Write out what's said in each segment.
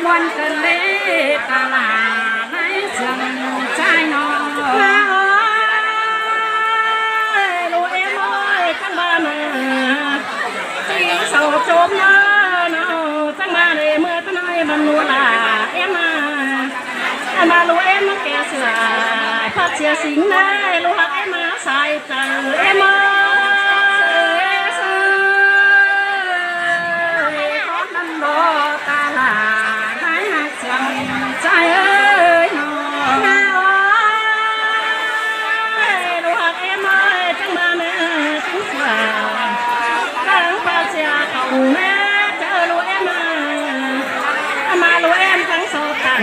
วันกันเล่ตลาดในเสียงใจนอลูเอ็มทั้งบ้านที่เสาโจมนาทั้งบ้านเมื่อทั้งในบรรลุลาเอ็มมาลูเอ็มแก่เสือพัดเสียสิงได้ลูกเอ็มใส่เจอเอ็มใจเอ้ยน้องลูกหักเอ็มจังมาแม่จังเสือตั้งปาเสียเขาแม่เจอลูกเอ็มมาลูกเอ็มจังโซตัน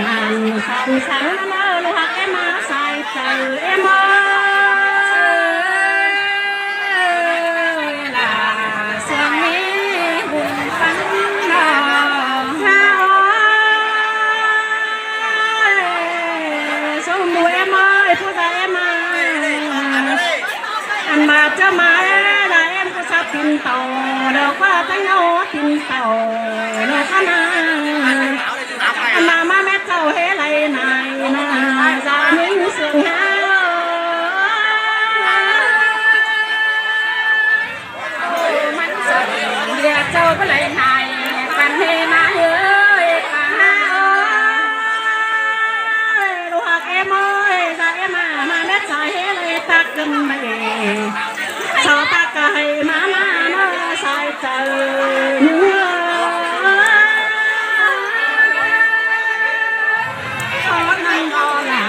สังมาลูกหักเอ็มใส่เจอเอ็มล่ะเสียงนี้บุญฟังน้องอันมาจะมาได้เอ็มก็ชอบกินเต่าเดี๋ยวว่าตั้งเอากินเต่าเนาะค่ะนะอันมาแม่เจ้าเฮ้ไรนายนะจะมีเสียงเฮามันสดเรียกเจ้าก็เลยนายกันเฮมาเฮ้ยกันลูกหักเอ็มจะเอ็มมาแม่เจ้าเฮ้ไรตักกันไปชอบตากให้มาใส่เจอเนื้อขอนั่งรอหลา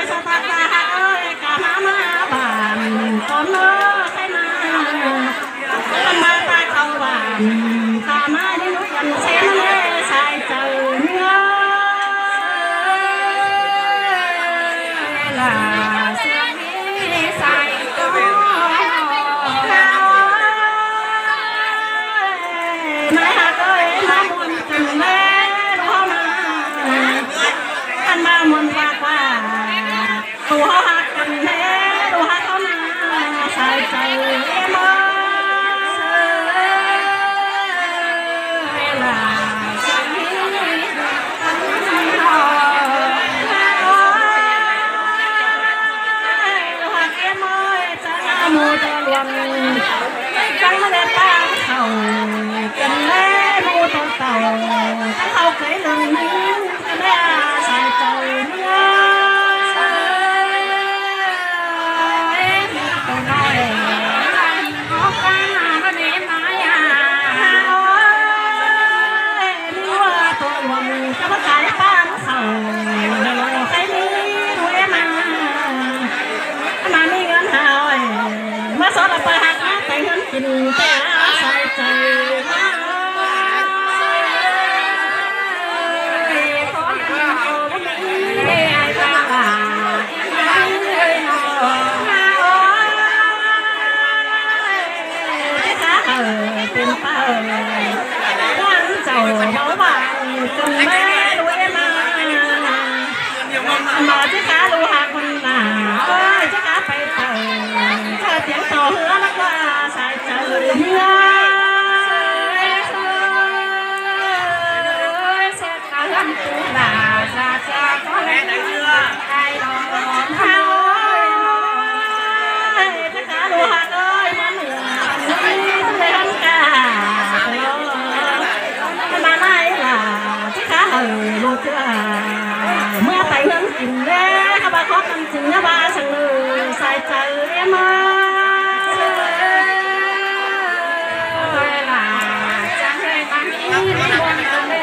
ชอบตากกะมาบ้านตอนน้อใส่มาตาเขาบ้านตามาที่นู้นยันเส้นใส่เจอเนื้อเสียงนี้ใส่ก็ไม่หักเลยมามวนกันแม่รู้มาอันมามวนปากว่าตัวหักกันแม่รู้หักเขามาใส่ใจเอ็มมูจะรวมจังมาเล่นตาเขากันแม่มูตัวเต่าถ้าเขาเคยลืมนิ้วแม่ใส่ใจเนื้อตัวน้อยออกกาก็เน้นมาอย่านิ้วตัวรวมจะมาขายตาเขาใครมีรวยมามีเงินหายมาสอนไปหักแต่เงินกินแต่ใส่ใจขอเงินโอ้ไม่ไอ้ตาบ้าเลยน้องเป็นเป้าวันเจ้าเบาบางจนแม่รวยมาที่ขาลูหักคนหนาที่ขาไปเต่าเธอเสียงต่อเหือแล้วก็ใส่เจอเนื้อเสียขาเหือนตูด่าจะก็เล่นเนื้อไอ้ดอกเท้าที่ขาลูหักเอ้ยมันเหนือเล่นกามาไหนล่ะที่ขาลูกเจ้าเมื่อไปเงินกินเด้ข้าบ้าขอกันถึงข้าบ้าสั่งเลยใส่ใจเอ็มล่ะจะให้ตั้งนี้ไม่บนกันเด้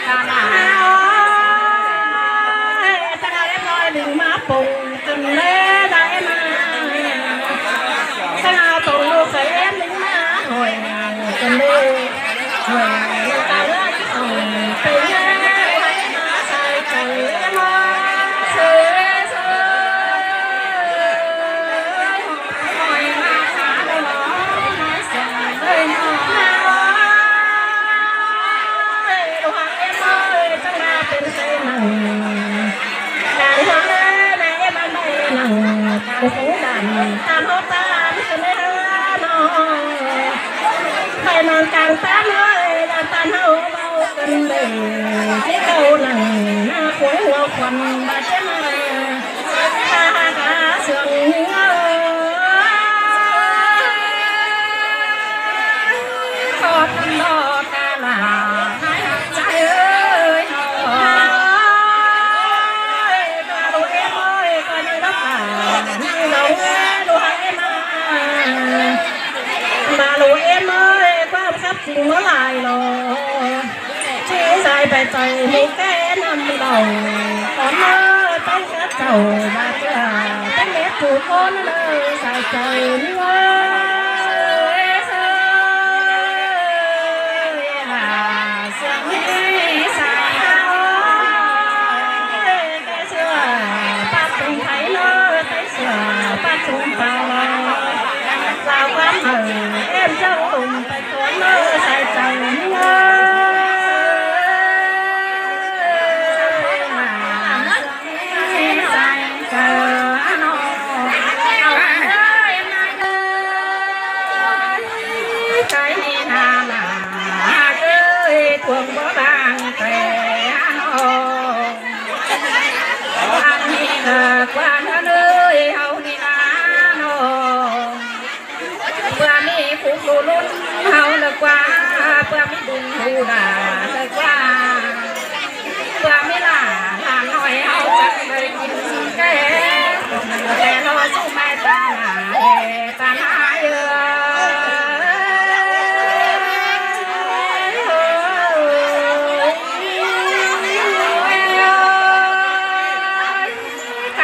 ตาหนาถ้าเรียบร้อยดึงมาปุ่งจนเล่ได้มาถ้าเอาตุ่มลูกใส่เอ็มดึงมาหอยจนเล่หอยตาเลือดส่งไปเล่ใส่ใจเอ็ม ตามโหตามกันเลยเนาะไปนอนกลางตาเลยดานตาเฮาเบากันเลยที่เก่าหนังหน้าควยหัวควันบาดเจ็บตากาเสื่องขอทำรอกาลาให้ใจเอ้ยก็ดูเอ็มเอ้ยก็ดูรักษาให้เราดูให้มาดูเอ็มเอ้ยความทรัพย์สินเมื่อไรหรอชี้ใจไปใจมีแก่นำเราตอนเมื่อต้องกระเจ้ามาเจอต้องเล็บถูกคนเลยใส่ใจนี่ว่าem châu cùng tại có mơ sai trời cái này là ơi cuồng bó bang tè anh đi qua nơi hầu đi qua mi phụ phụ luôn hầu là qua mi đừng hù là qua mi là nói hầu chắc đời nhìn cái lo su mai ta là ta hai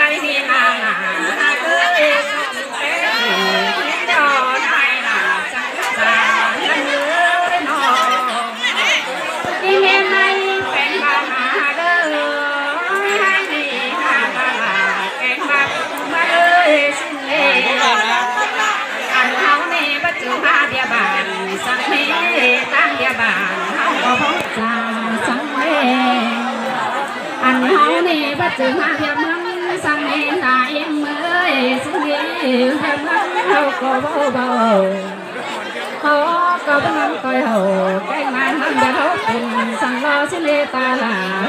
cái gì là sang mê tăng địa bàn hao có sang mê anh hao nè bắt chừng hai địa măng sang mê là em ơi xin đi địa măng hao có bao bầu hao có bao năm coi hầu cái màn hăng địa hao cùng sang lo xin đi ta là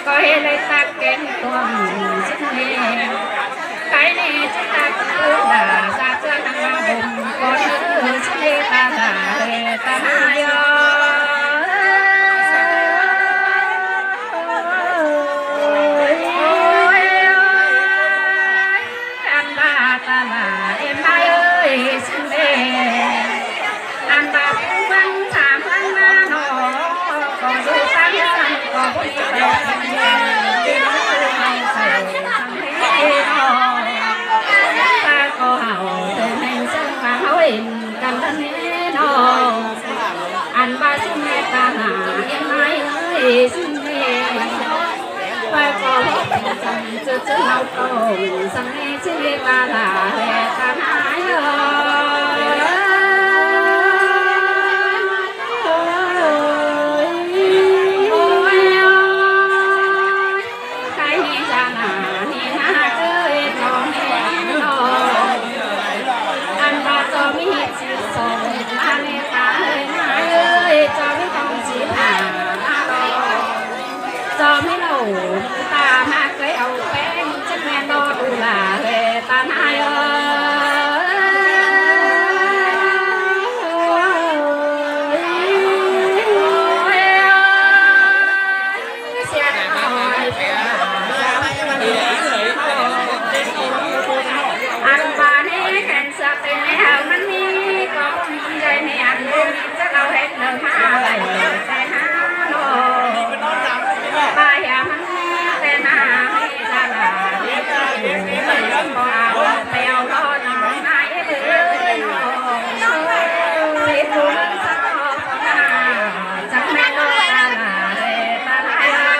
có hệ lấy ta kén tuồng xin đi cái này chúng ta cũng đã ra chơi thằng bùng có nữ xin đi ta đã để ta hai anh ba ta là em hai ơi xin đi anh ba cũng vắng thảm vắng na nó có dù ta có vui ta có hậu từ hành sinh và hối cầm thân nó anh ba xin nghe ta là em ai ơi xin nghe ta có tình chữ chữ nào cầu sang nghe xin nghe ta là ta hai cho mấy đầu ta นบ่มีจะเราเฮ็ดเดินมาไหลแต่หาโนบายอย่ามันแต่หน้าให้ตาลาเฮ็ดอยู่บ่เอาไปเอารอน้องนายเด้อน้องสิผู้สาวจักแม่นตาลาเด้ตาลา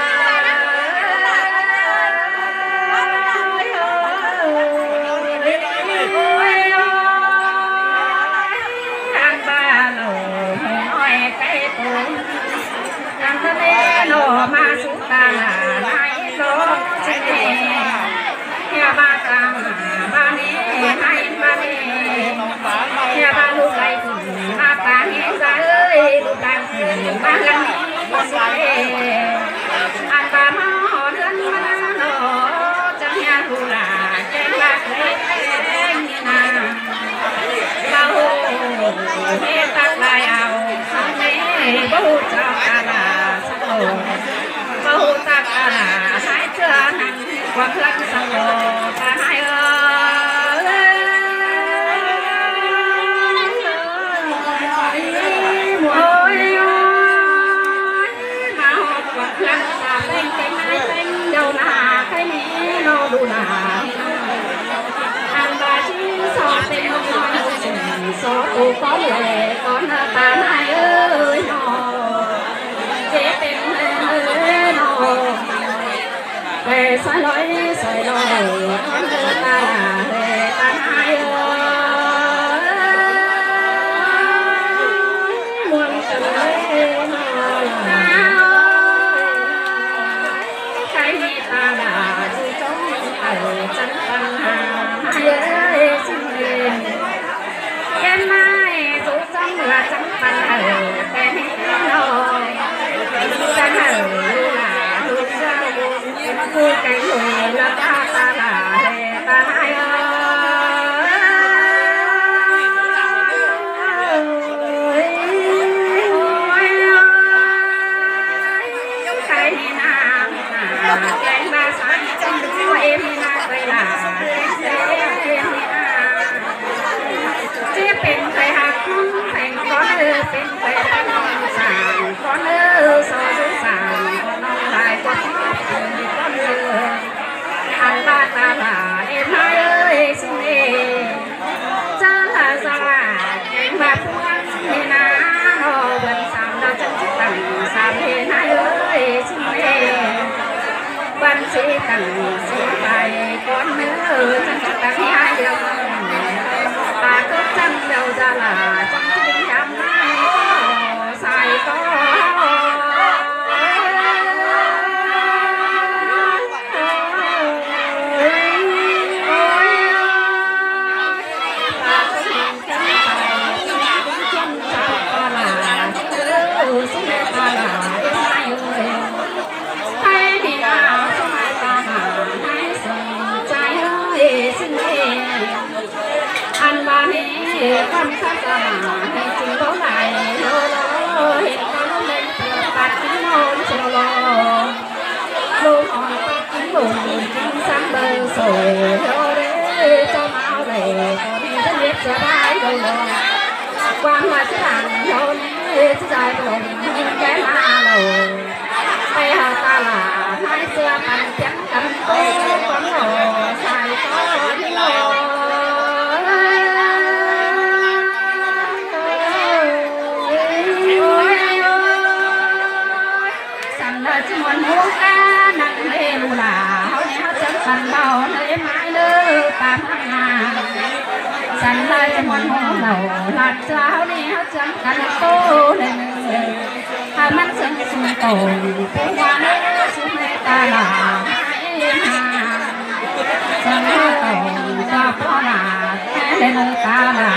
มาสุตาลาไหลโลจิเนเฮียบาตังบาเนให้มาเนเฮียบาลูกไหลขึ้นมาตาเฮซาเอ้ยลูกดังขึ้นมาลังมาเสอันบามาหอเดือนมาโนจังเฮียลูลาแกงบาเคยแกงนาเบาเฮตักลายเอาเมบูเจ้าตาลาบาตากาลาหายเจอหันความรักสังโลตาหายโอ้ยมาหอบความรักตาเป็นใจนายเป็นเดาหน้าใครนี้โนดูหน้าอันบาชีสอเป็นน้อยสอตูก้อนแหล่ก้อนตาหายเอ้ยนอเจ๊เป็นสายลอยคนเดินตาเร่ตาหายมวนกันเลยใครมีตาดาจูจ้องจันปัญหาเยอะสิ่งเด่นแก่ไม้จูจ้องละจันปัญหาแต่ไม่นอนจันหาผู้ไก่หนุ่ยละตาตาลาเรตาหายใครมีน้ำแกงบาสันจังดูเอ็มนาไปลาเจ๊เป็นใครหักคุ้มแข่งก้อนเป็นใครตั้งสามก้อนสอดสามน้องลายก้อนอันบาตาลาเอ็มมาเอ้ยสิเนจ้าลาสลาเก่งแบบพวกเนนาโนบันสามดาวจันทร์ตั้งสามเฮนาเอ้ยสิเนบันสีตั้งสีไปก้อนเนื้อจันทร์ตั้งยาเดียวตาก็จังเดียวจ้าลาจังที่ยำไม่ใส่ก็ความสับสนให้จริงเขาไหลโลโลเห็นเขาเล่นปัดกินโมนโซโลลูกอ่อนปัดกินบุญกินซ้ำเบอร์โซ่โลเร่เจ้าเมาเลยคนจะเรียกจะได้โดนความว่าจะดังโดนจะใจปลงแก่มาโลไปหาตาลาให้เสื้อกันเจ็บกันโตความโลใส่ก้อนโลจมวนหัวกานักเลี้ยงหลาเขาเนี่ยเขาจังสันเบาเลยไม้เลือตามงานสันเลยจมวนหัวเราหลัดเจ้าเนี่ยเขาจังกันโตเลยถ้ามันสังสุนโตเป็นวันสุเมตาลาให้หาสังโตต่อพ่อหลาแค่เลยตาลา